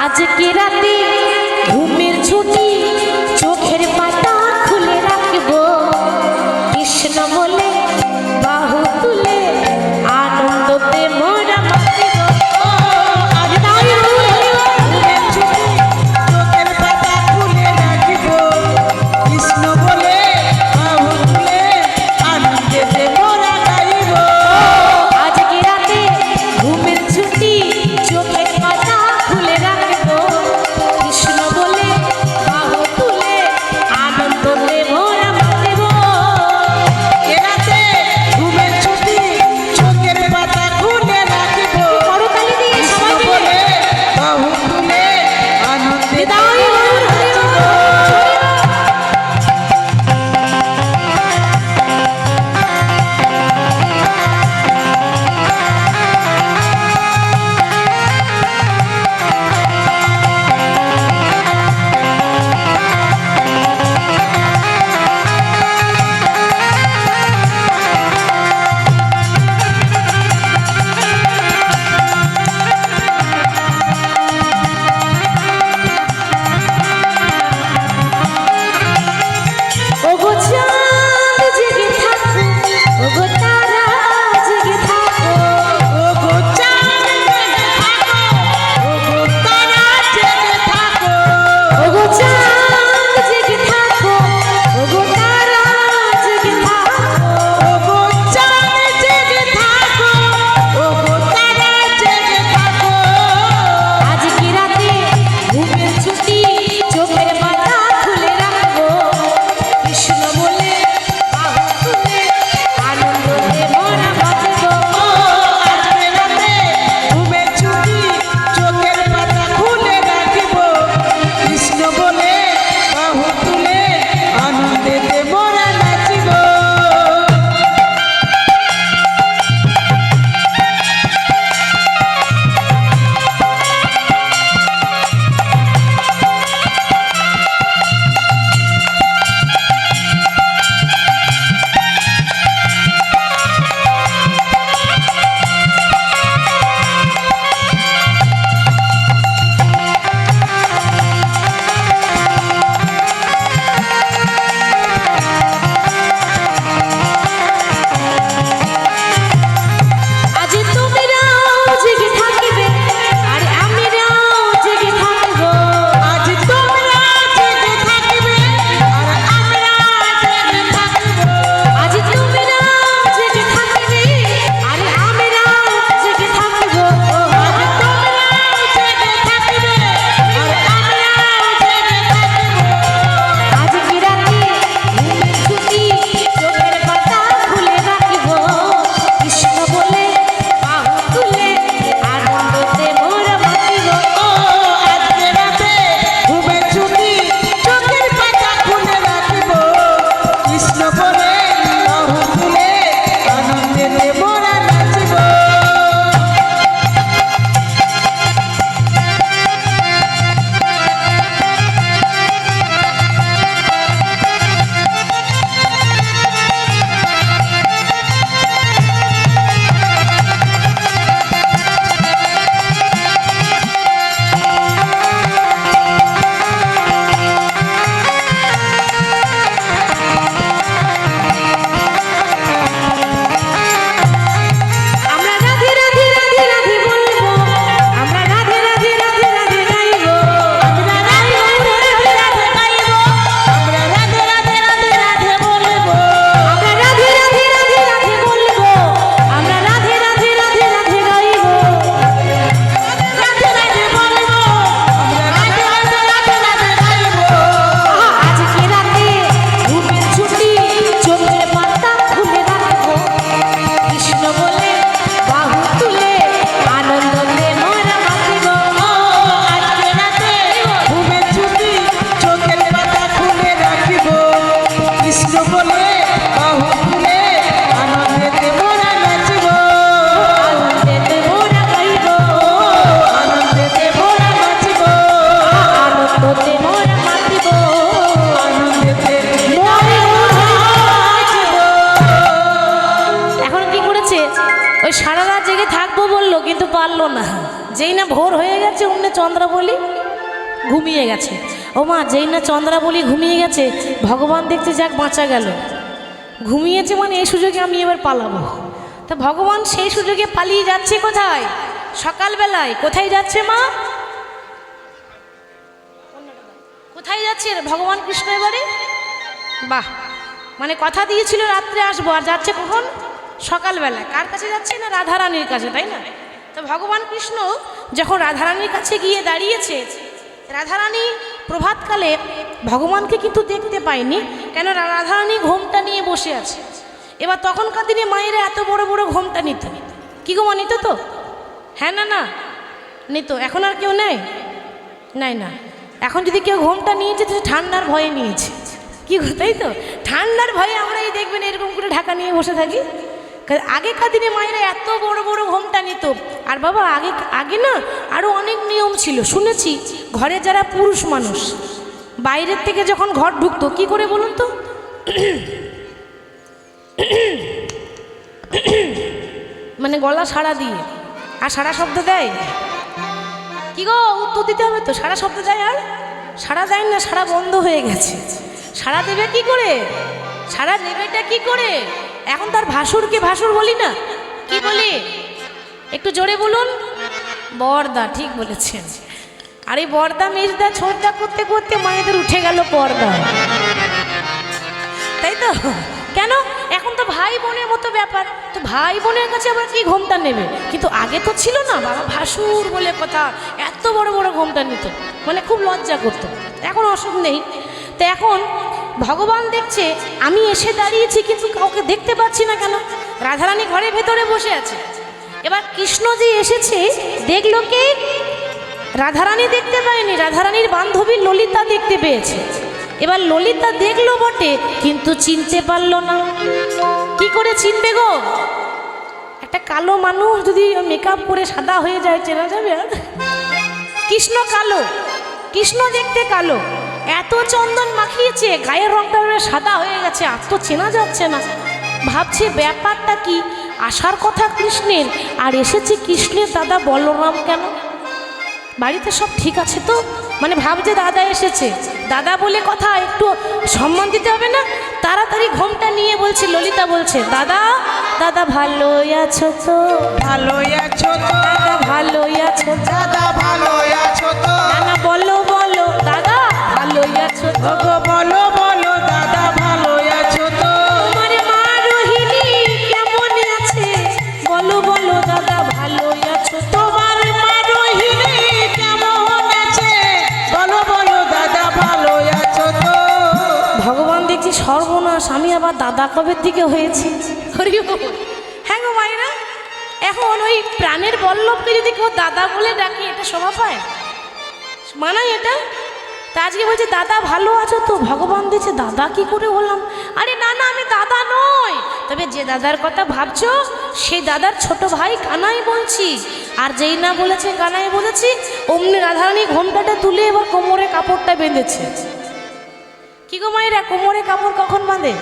আজকে রাতে ঘুমের ছুটি চোখের পাতা খুলে রাখবো কৃষ্ণ বলে বাহু তুলে আনন্দতে মোরা মাতিব। সারা রাত জেগে থাকবো বললো কিন্তু পারলো না। যেই না ভোর হয়ে গেছে অমনি চন্দ্রাবলী ঘুমিয়ে গেছে। ও মা, যেই না চন্দ্রাবলী ঘুমিয়ে গেছে ভগবান দেখতে যাক বাঁচা গেল, ঘুমিয়েছে মানে এই সুযোগে আমি এবার পালাবো। তা ভগবান সেই সুযোগে পালিয়ে যাচ্ছে কোথায়? সকালবেলায়। কোথায় যাচ্ছে মা? কোথায় যাচ্ছে ভগবান কৃষ্ণ এবারে? বাহ, মানে কথা দিয়েছিল রাত্রে আসবো, আর যাচ্ছে কখন? সকালবেলায়। কার কাছে যাচ্ছে? না রাধারানীর কাছে, তাই না? তো ভগবান কৃষ্ণ যখন রাধারানীর কাছে গিয়ে দাঁড়িয়েছে, রাধারানী প্রভাতকালে ভগবানকে কিন্তু দেখতে পায়নি। কেন? রাধারানী ঘোমটা নিয়ে বসে আছে। এবার তখনকার দিনে মায়েরা এত বড় বড় ঘোমটা নিত। কি গো মা, নিত তো? হ্যাঁ না না নিত। এখন আর কেউ নেয়? নাই না। এখন যদি কেউ ঘোমটা নিয়েছে তো ঠান্ডার ভয়ে নিয়েছে। কি গো, তাই তো? ঠান্ডার ভয়ে আমরা এই দেখবেন এরকম করে ঢাকা নিয়ে বসে থাকি। আগেকার দিনে মায়েরা এত বড় বড় ঘোমটা নিত। আর বাবা আগে না আরও অনেক নিয়ম ছিল। শুনেছি ঘরে যারা পুরুষ মানুষ বাইরের থেকে যখন ঘর ঢুকতো, কি করে বলুন তো? মানে গলা সাড়া দিয়ে। আর সাড়া শব্দ দেয়? কি গো, উত্তর দিতে হবে তো। সাড়া শব্দ দেয়? আর সাড়া দেয় না, সাড়া বন্ধ হয়ে গেছে। সাড়া দেবে কি করে? সাড়া দেবেটা কি করে? এখন তার ভাসুরকে ভাসুর বলি না, কি বলি? একটু জোরে বলুন। বর্দা, ঠিক বলেছেন। আর এই বর্দা মেজদা ছোটদা করতে করতে মায়েদের উঠে গেল পর্দা, তাই তো? কেন? এখন তো ভাই বোনের মতো ব্যাপার। তো ভাই বোনের কাছে আবার কি ঘোমটা নেবে? কিন্তু আগে তো ছিল না বাবা, ভাসুর বলে কথা, এত বড় বড় ঘোমটা নিত, মানে খুব লজ্জা করতো। এখন অসুখ নেই। তো এখন ভগবান দেখছে আমি এসে দাঁড়িয়েছি কিন্তু কাউকে দেখতে পাচ্ছি না। কেন? রাধারানী ঘরের ভেতরে বসে আছে। এবার কৃষ্ণ যে এসেছে দেখলো কে? রাধারানী দেখতে পায়নি, রাধারানীর বান্ধবী ললিতা দেখতে পেয়েছে। এবার ললিতা দেখলো বটে কিন্তু চিনতে পারলো না। কি করে চিনবে গো? একটা কালো মানুষ যদি মেকআপ করে সাদা হয়ে যায় চেনা যাবে? কৃষ্ণ কালো, কৃষ্ণ দেখতে কালো, এত চন্দন মাখিয়েছে গায়ের রংটা সাদা হয়ে গেছে, আর তো চেনা যাচ্ছে না। ভাবছে ব্যাপারটা কি? আসার কথা কৃষ্ণের, আর এসেছে কৃষ্ণের দাদা বলরাম কেন? বাড়িতে সব ঠিক আছে তো? মানে ভাবছে দাদা এসেছে, দাদা বলে কথা, একটু সম্মান দিতে হবে না? তাড়াতাড়ি ঘোমটা নিয়ে বলছে, ললিতা বলছে, দাদা দাদা ভালোই আছো তো? ভালোই আছো তো? দাদা ভালোই আছো? দাদা ভালোই আছো তো? না না, বলো বলো দাদা ভালোই আছো তো? বলো বলো দাদা ভালোই আছো তো? তোমার মা রোহিণী কেমন আছে? বলো বলো দাদা ভালোই আছো তো? তোমার মা রোহিণী কেমন আছে? বলো বলো দাদা ভালোই আছো তো? ভগবান দেখছি সর্বনাশ, আমি আবার দাদা কবের দিকে হয়েছি। হ্যাঁ গো মায়েরা, এখন ওই প্রাণের বল্লভকে যদি কেউ দাদা বলে ডাকি এটা শোভা পায়? মানায় এটা? তা আজকে বলছে দাদা ভালো আছো তো? ভগবান দিচ্ছে দাদা কি করে হলাম? আরে না না, আমি দাদা নই। তবে যে দাদার কথা ভাবছো সেই দাদার ছোট ভাই কানাই বলছি। আর যেই না বলেছে কানাই বলেছি, অমনি রাধারানী ঘোমটাটা তুলে এবার কোমরে কাপড়টা বেঁধেছে। কি গো মায়েরা, কোমরে কাপড় কখন বাঁধে?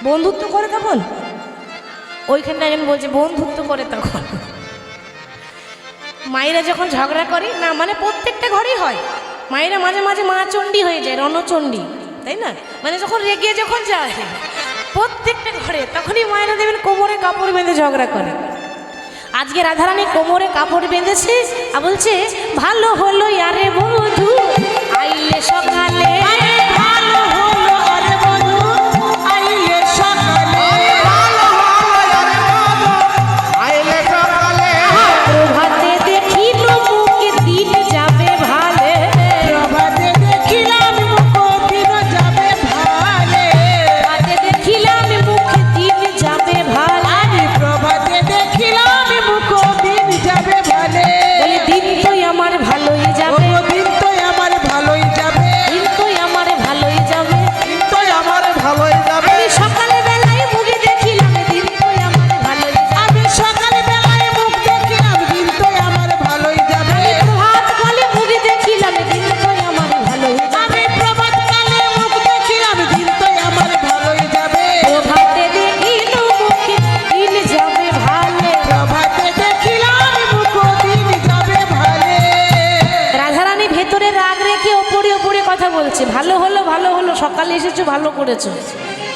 বন্ধুত্ব করে তখন। ওইখানটা একজন বলছে বন্ধুত্ব করে তখন। মায়েরা যখন ঝগড়া করে না, মানে প্রত্যেকটা ঘরেই হয়, মায়েরা মাঝে মাঝে মা চণ্ডী হয়ে যায়, রণচণ্ডী, তাই না? মানে যখন রেগে যখন যায় প্রত্যেকটা ঘরে, তখনই মায়েরা দেবেন কোমরে কাপড় বেঁধে ঝগড়া করে। আজকে রাধারানী কোমরে কাপড় বেঁধেছে আর বলছে, ভালো হলো আরে বধূ আইলে সকালে, ভালো হলো আরে বধূ আইলে সকালে, ভালো হলো আরে বধূ আইলে সকালে, প্রভাতে দেখিল মুখে দিন যাবে ভালে, প্রভাতে দেখিলাম মুখ দিন যাবে ভালে, প্রভাতে দেখিলাম মুখে দিন যাবে ভালে, আমি প্রভাতে দেখিলাম মুখ দিন যাবে ভালে, বলে দিন তো আমার ভালোই যাবে, ও দিন তো আমার বলছি, ভালো হলো ভালো হলো, সকালে এসেছো ভালো করেছো।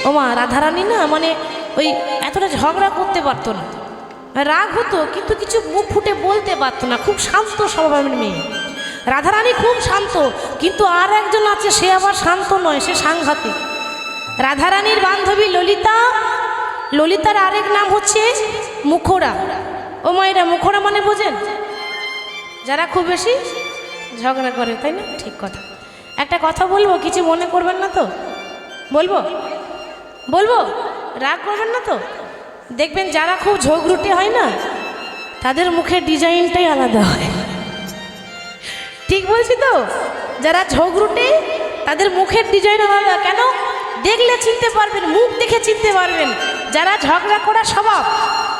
ও মা, রাধারানী না মানে ওই এতটা ঝগড়া করতে পারতো না, রাগ হতো কিন্তু কিছু মুখ ফুটে বলতে পারতো না, খুব শান্ত স্বভাবের মেয়ে। রাধারানী খুব শান্ত, কিন্তু আর একজন আছে সে আবার শান্ত নয়, সে সাংঘাতিক। রাধারানীর বান্ধবী ললিতা, ললিতার আরেক নাম হচ্ছে মুখোরা। ও মায়েরা, মুখোরা মানে বোঝেন? যারা খুব বেশি ঝগড়া করে, তাই না? ঠিক কথা। একটা কথা বলবো, কিছু মনে করবেন না তো? বলবো বলবো, রাগ করবেন না তো? দেখবেন যারা খুব ঝগড়ুটে হয় না, তাদের মুখের ডিজাইনটাই আলাদা হয়। ঠিক বলছি তো? যারা ঝগড়ুটে তাদের মুখের ডিজাইন আলাদা। কেন? দেখলে চিনতে পারবেন, মুখ দেখে চিনতে পারবেন। যারা ঝগড়া করা স্বভাব,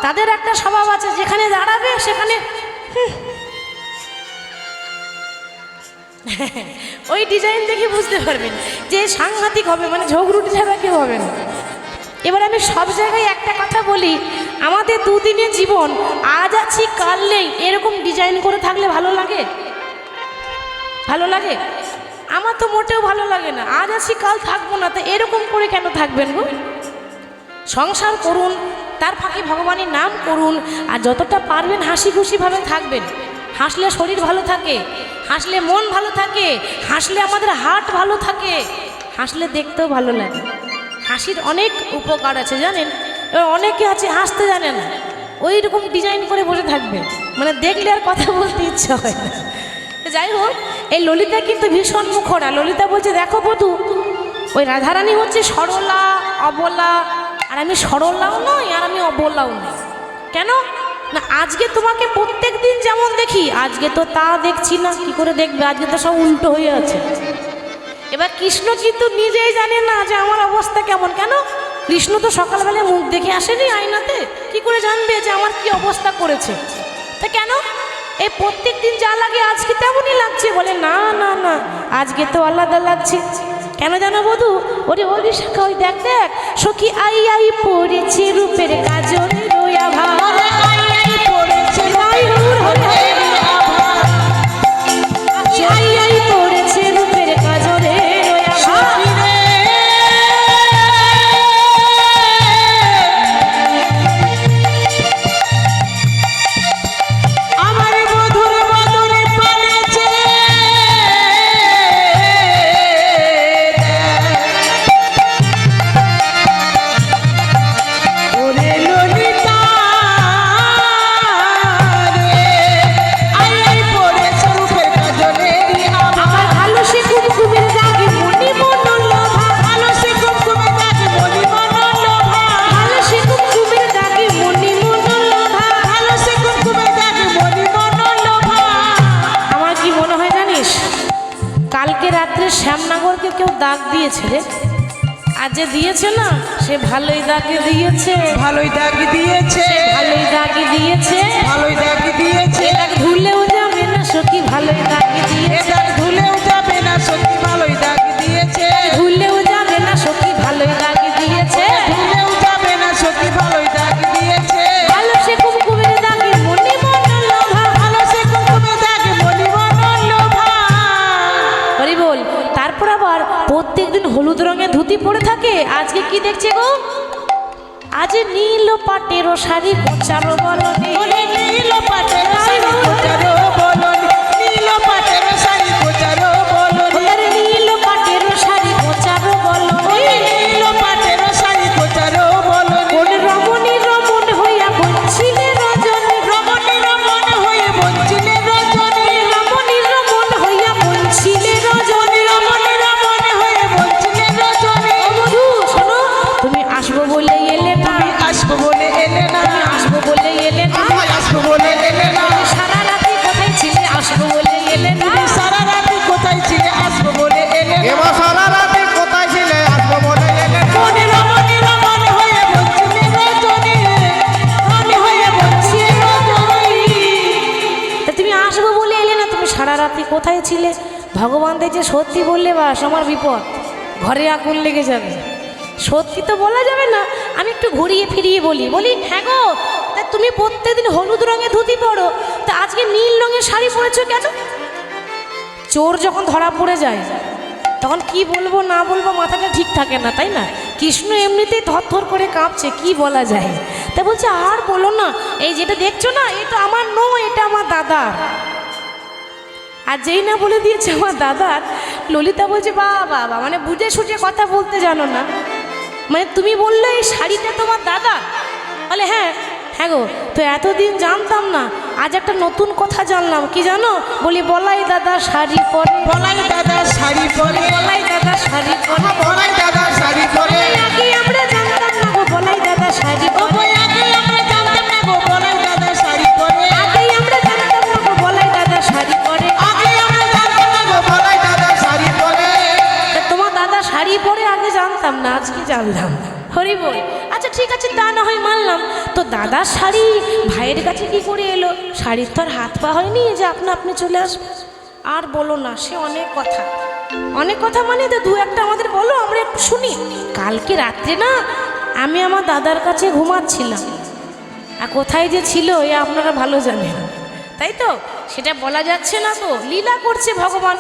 তাদের একটা স্বভাব আছে, যেখানে দাঁড়াবে সেখানে ওই ডিজাইন দেখে বুঝতে পারবেন যে সাংঘাতিক হবে, মানে ঝগড়ুটে ছাড়া কেউ হবে না। এবার আমি সব জায়গায় একটা কথা বলি, আমাদের দুদিনের জীবন, আজ আছি কাল নেই, এরকম ডিজাইন করে থাকলে ভালো লাগে? ভালো লাগে? আমার তো মোটেও ভালো লাগে না। আজ আছি কাল থাকবো না, তো এরকম করে কেন থাকবেন গো? সংসার করুন, তার ফাঁকে ভগবানের নাম করুন, আর যতটা পারবেন হাসি খুশিভাবে থাকবেন। হাসলে শরীর ভালো থাকে, হাসলে মন ভালো থাকে, হাসলে আমাদের হার্ট ভালো থাকে, হাসলে দেখতেও ভালো লাগে। হাসির অনেক উপকার আছে জানেন। এবার অনেকে আছে হাসতে জানে না, ওই রকম ডিজাইন করে বসে থাকবে, মানে দেখলে আর কথা বলতে ইচ্ছা হয় না। যাই হোক, এই ললিতা কিন্তু ভীষণ মুখরা। ললিতা বলছে, দেখো বধূ, ওই রাধারানী হচ্ছে সরলা, অবলা, আর আমি সরলাও নই আর আমি অবলাও নই। কেন না, আজকে তোমাকে প্রত্যেক দিন যেমন দেখি, আজকে তো তা দেখছি না। কি করে দেখবে? আজকে তো সব উল্টো হয়ে আছে। এবার কৃষ্ণ কিন্তু নিজেই জানে না যে আমার অবস্থা কেমন। কেন? কৃষ্ণ তো সকালবেলায় মুখ দেখে আসেনি আয়নাতে, কি করে জানবে যে আমার কি অবস্থা করেছে? তা কেন? এই প্রত্যেক দিন যা লাগে আজকে তেমনই লাগছে। বলে না না না, আজকে তো আলাদা লাগছে। কেন জানো বধূ? ওরে ওরে শাখা, ওই দেখ দেখ, সখী আই আই পড়েছে রূপের কাজলে রোয়া ভাব, আই আই পড়েছে রূপের কাজলে রোয়া ভাব। শ্যামনগরকে কেউ দাগ দিয়েছে রে, আর যে দিয়েছে না সে ভালোই দাগে দিয়েছে, ভালোই দাগ দিয়েছে, ভালোই দাগে দিয়েছে, ভালোই দাগ দিয়েছে। দাগ ধুলেও যাবে না সখী, ভালোই দাগে দিয়েছে, দাগ ধুলেও যাবে না সখী, ভালোই দাগ দিয়েছে, ধুলেও যাবে না সখী, ভালোই দাগে দিয়েছে, ধুলেও যাবে না সখী, ভালোই দাগ দিয়েছে। ভালো সে কুমকুমের দাগে মনি মন লোভা, ভালো সে কুমকুমের দাগে মনি মন লোভা। হরি বল। তারপর আবার প্রত্যেকদিন হলুদ রঙের ধুতি পরে থাকে। আজকে কি দেখছে গো? আজ নীল পাটের শাড়ি কোচারো বলনি, নীল পাটের শাড়ি কোচারো বলনি, নীল পাটের শাড়ি কোচারো বলনি, নীল পাটের শাড়ি কোচারো বলনি, নীল পাটের শাড়ি কোচারো বলনি। কোন রমণী রমণ হইয়া বঞ্চিলে রজনী, রমণী রমণ হয়ে বঞ্চিলে রজনী, রমণী রমণ হইয়া বঞ্চিলে রজনী, রমণী রমণ হয়ে বঞ্চিলে রজনী। বধূ শোনো, তুমি আসবো বলে এলে না, আসবো বলে এলে না, আসবো বলে এলে না, আসবো বলে এলে না। সারা রাতি কোথায় ছিলে? আসবো বলে এলে না, সারা রাতে কোথায় ছিলে? আসবো বলে এলে না। এবার সারা রাতে কোথায় ছিলে? আসবো বলে এলে না। মনে রমণী রমণ হয়ে বঞ্চিলে রজনী, রমণী হয়ে বঞ্চিলে রজনী। তা তুমি আসবো বলে এলে না, তুমি সারা রাতি কোথায় ছিলে? ভগবান দেখছে সত্যি বললে বাস আমার বিপদ, ঘরে আগুন লেগে যাবে। সত্যি তো বলা যাবে না, আমি একটু ঘুরিয়ে ফিরিয়ে বলি। হ্যাঁ গো, তা তুমি প্রত্যেকদিন হলুদ রঙের ধুতি পরো, তা আজকে নীল রঙের শাড়ি পরেছো কেন? চোর যখন ধরা পড়ে যায় তখন কি বলবো না বলবো মাথাটা ঠিক থাকে না, তাই না? কৃষ্ণ এমনিতেই থরথর করে কাঁপছে, কি বলা যায়। তা বলছে আর বলো না, এই যেটা দেখছো না এটা আমার নয়, এটা আমার দাদার। আর যেই না বলে দিয়েছে আমার দাদার, ললিতা বলছে বাবা, মানে বুঝে সুঝে কথা বলতে জানো না, মানে তুমি বললে এই শাড়িটা তোমার দাদা? বলে হ্যাঁ হ্যাঁ গো, তো এতদিন জানতাম না, আজ একটা নতুন কথা জানলাম। কি জানো? বলি বলাই দাদা শাড়ি পরে, বলাই দাদা শাড়ি পরে, বলাই দাদা শাড়ি পরে, বলাই দাদা শাড়ি পরে, আগে আমরা জানতাম না গো বলাই দাদা শাড়ি ও পরে, বই আগে আমরা জানতাম না গো বলাই দাদা শাড়ি পরে, আগেই আমরা জানতাম না গো বলাই দাদা শাড়ি পরে, আগে আমরা জানতাম না গো বলাই দাদা শাড়ি পরে। তা তোমার দাদা শাড়ি পরে আগে জানতাম না, আজকে জানলাম। হরি বল। আচ্ছা ঠিক আছে, তা না হয় মানলাম, তো দাদার শাড়ি ভাইয়ের কাছে কি করে এলো? শাড়ির তো আর হাত পা হয়নি যে আপনা আপনি চলে আসবে। আর বলো না, সে অনেক কথা, অনেক কথা, মানে তো দু একটা আমাদের বলো, আমরা একটু শুনি। কালকে রাত্রে না আমি আমার দাদার কাছে ঘুমাচ্ছিলাম, আর কোথায় যে ছিল এ আপনারা ভালো জানেন, তাই তো? সেটা বলা যাচ্ছে না তো, লীলা করছে ভগবান,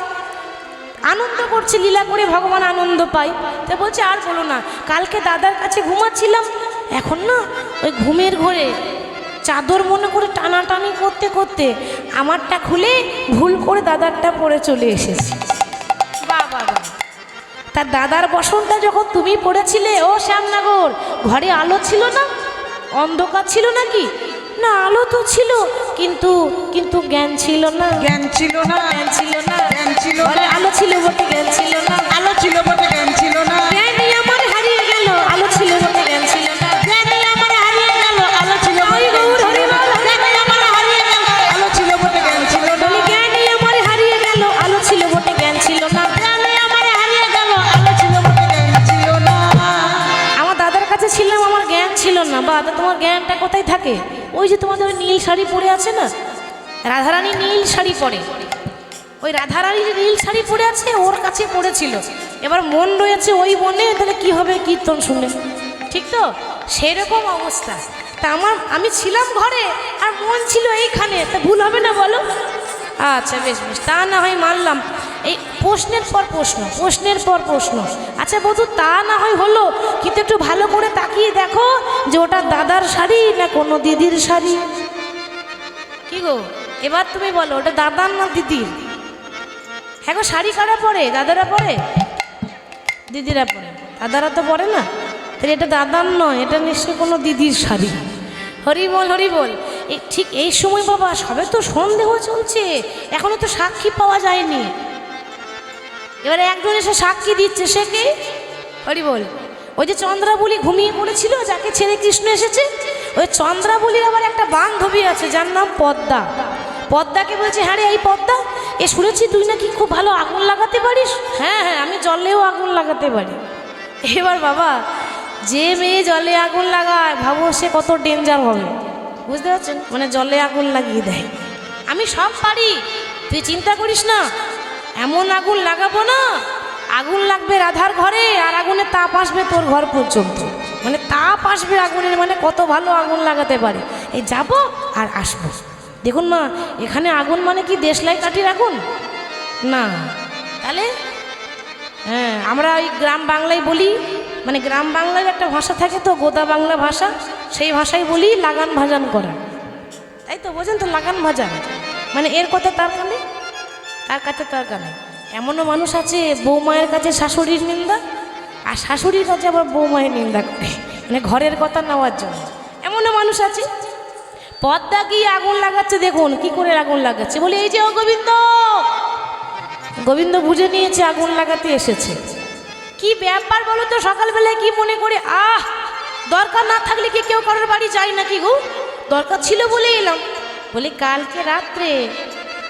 আনন্দ করছে, লীলা করে ভগবান আনন্দ পায়। তা বলছে আর বলো না, কালকে দাদার কাছে ঘুমাচ্ছিলাম, এখন না ওই ঘুমের ঘরে চাদর মনে করে টানাটানি করতে করতে আমারটা খুলে ভুল করে দাদারটা পরে চলে এসেছি। বাবা, তার দাদার বসনটা যখন তুমি পড়েছিলে ও শ্যামনগর, ঘরে আলো ছিল না, অন্ধকার ছিল নাকি? না, আলো তো ছিল, কিন্তু কিন্তু জ্ঞান ছিল না, জ্ঞান ছিল না, জ্ঞান ছিল না, জ্ঞান ছিল ঘরে না, আলো ছিল বটে জ্ঞান ছিল না, আলো ছিল বটে জ্ঞান ছিল না, জ্ঞানই আমার হারিয়ে গেল, আলো ছিল বটে জ্ঞান ছিল না, জ্ঞানী আমার হারিয়ে গেল, আলো ছিল বটে জ্ঞান ছিল না, জ্ঞানী আমার হারিয়ে গেল, আলো ছিল বটে জ্ঞান ছিল না, বলি জ্ঞানই আমার হারিয়ে গেল, আলো ছিল বটে জ্ঞান ছিল না। জ্ঞানী আমার হারিয়ে গেল, আলো ছিল বটে জ্ঞান ছিল না। আমার দাদার কাছে ছিলাম, আমার জ্ঞান ছিল না। বা তোমার জ্ঞানটা কোথায় থাকে? ওই যে তোমাদের ওই নীল শাড়ি পরে আছে না, রাধারানী নীল শাড়ি পরে, ওই রাধারানী যে নীল শাড়ি পরে আছে ওর কাছে পড়েছিল, এবার মন রয়েছে ওই মনে, তাহলে কি হবে কীর্তন শুনে, ঠিক তো? সেরকম অবস্থা। তা আমি ছিলাম ঘরে আর মন ছিল এইখানে, তা ভুল হবে না বলো? আচ্ছা বেশ বেশ, তা না হয় মানলাম। এই প্রশ্নের পর প্রশ্ন, প্রশ্নের পর প্রশ্ন। আচ্ছা বধু, তা না হয় হলো, কিন্তু একটু ভালো করে তাকিয়ে দেখো যে ওটা দাদার শাড়ি না কোনো দিদির শাড়ি। কি গো, এবার তুমি বলো ওটা দাদার না দিদির? হ্যাঁ গো, শাড়ি কারা পরে? দাদারা পরে, দিদিরা পরে, দাদারা তো পরে না। তাহলে এটা দাদার নয়, এটা নিশ্চয়ই কোনো দিদির শাড়ি। হরি বল, হরি বল। এই ঠিক এই সময় বাবা সবে তো সন্দেহ চলছে, এখনো তো সাক্ষী পাওয়া যায়নি। এবারে একজন এসে সাক্ষী দিচ্ছে, সে কে? হরি বল। ওই যে চন্দ্রাবলী ঘুমিয়ে পড়েছিল, যাকে ছেড়ে কৃষ্ণ এসেছে, ওই চন্দ্রাবলীর আবার একটা বান্ধবী আছে যার নাম পদ্মা। পদ্মাকে বলছে, হ্যাঁ রে এই পদ্মা, এ শুনেছি তুই নাকি খুব ভালো আগুন লাগাতে পারিস। হ্যাঁ হ্যাঁ, আমি জলেও আগুন লাগাতে পারি। এবার বাবা, যে মেয়ে জলে আগুন লাগায় ভাবো সে কত ডেঞ্জার হবে, বুঝতে পারছেন? মানে জলে আগুন লাগিয়ে দেয়। আমি সব পারি, তুই চিন্তা করিস না, এমন আগুন লাগাবো না, আগুন লাগবে রাধার ঘরে আর আগুনের তাপ আসবে তোর ঘর পর্যন্ত, মানে তাপ আসবে আগুনের, মানে কত ভালো আগুন লাগাতে পারে। এই যাব আর আসবো। দেখুন না, এখানে আগুন মানে কি দেশলাই কাঠির আগুন না, তাহলে হ্যাঁ, আমরা ওই গ্রাম বাংলায় বলি, মানে গ্রাম বাংলার একটা ভাষা থাকে তো, গোদা বাংলা ভাষা, সেই ভাষায় বলি লাগান ভাজান করা, তাই তো? বোঝেন তো, লাগান ভাজান মানে এর কথা তার কানে, তার কাছে তার কানে। এমনও মানুষ আছে বৌমায়ের কাছে শাশুড়ির নিন্দা, আর শাশুড়ির কাছে আবার বৌমায়ের নিন্দা করে, মানে ঘরের কথা নেওয়ার জন্য। এমনও মানুষ আছে। পদ্মা গিয়ে আগুন লাগাচ্ছে, দেখুন কি করে আগুন লাগাচ্ছে। বলি এই যে ও গোবিন্দ, গোবিন্দ বুঝে নিয়েছে আগুন লাগাতে এসেছে। কি ব্যাপার বলো তো, সকালবেলায় কি মনে করে? দরকার না থাকলে কি কেউ কারোর বাড়ি যায় নাকি গো? দরকার ছিল বলে এলাম। বলি কালকে রাত্রে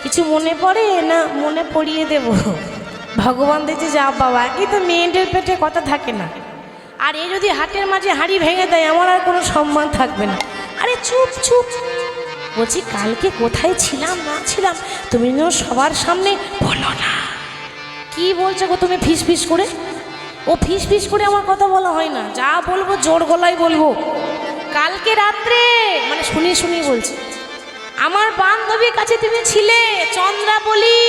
কিছু মনে পড়ে না? মনে পড়িয়ে দেব। ভগবান দেখছে যা বাবা, এই তো মেয়েদের পেটে কথা থাকে না, আর এ যদি হাটের মাঝে হাঁড়ি ভেঙে দেয় আমার আর কোনো সম্মান থাকবে না। আরে চুপ চুপ, বলছি কালকে কোথায় ছিলাম না ছিলাম তুমি যেন সবার সামনে বলো না। কি বলছো গো তুমি ফিস ফিস করে? ও ফিস ফিস করে আমার কথা বলা হয় না, যা বলবো জোর গলায় বলবো। কালকে রাত্রে, মানে শুনি শুনি বলছি, আমার বান্ধবীর কাছে তুমি ছিলে চন্দ্রাবলী।